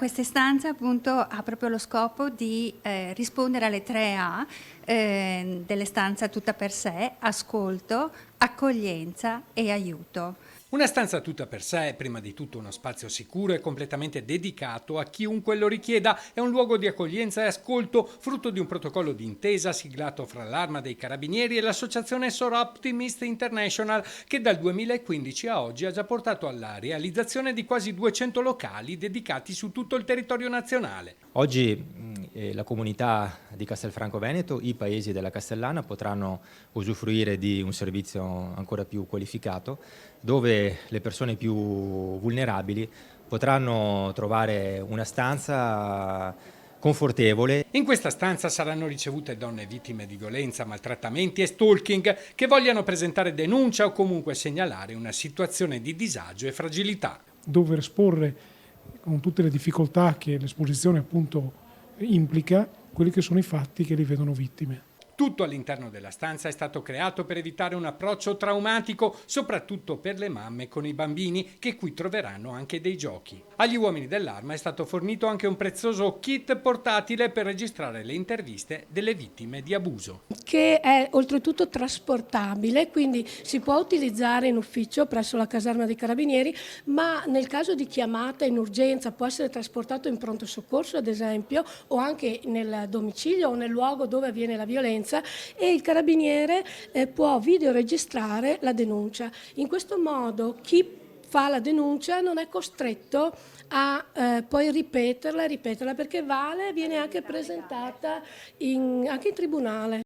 Questa istanza appunto ha proprio lo scopo di rispondere alle 3A delle stanza tutta per sé: ascolto, accoglienza e aiuto. Una stanza tutta per sé è prima di tutto uno spazio sicuro e completamente dedicato a chiunque lo richieda. È un luogo di accoglienza e ascolto, frutto di un protocollo d'intesa siglato fra l'Arma dei Carabinieri e l'associazione SOR Optimist International, che dal 2015 a oggi ha già portato alla realizzazione di quasi 200 locali dedicati su tutto il territorio nazionale. Oggi la comunità di Castelfranco Veneto, i paesi della Castellana potranno usufruire di un servizio ancora più qualificato, dove le persone più vulnerabili potranno trovare una stanza confortevole. In questa stanza saranno ricevute donne vittime di violenza, maltrattamenti e stalking che vogliano presentare denuncia o comunque segnalare una situazione di disagio e fragilità. Dover esporre, con tutte le difficoltà che l'esposizione appunto implica, quelli che sono i fatti che li vedono vittime. Tutto all'interno della stanza è stato creato per evitare un approccio traumatico, soprattutto per le mamme con i bambini, che qui troveranno anche dei giochi. Agli uomini dell'Arma è stato fornito anche un prezioso kit portatile per registrare le interviste delle vittime di abuso. Che è oltretutto trasportabile, quindi si può utilizzare in ufficio presso la caserma dei Carabinieri, ma nel caso di chiamata in urgenza può essere trasportato in pronto soccorso, ad esempio, o anche nel domicilio o nel luogo dove avviene la violenza, e il carabiniere può videoregistrare la denuncia. In questo modo chi fa la denuncia non è costretto a poi ripeterla, perché viene anche presentata anche in tribunale.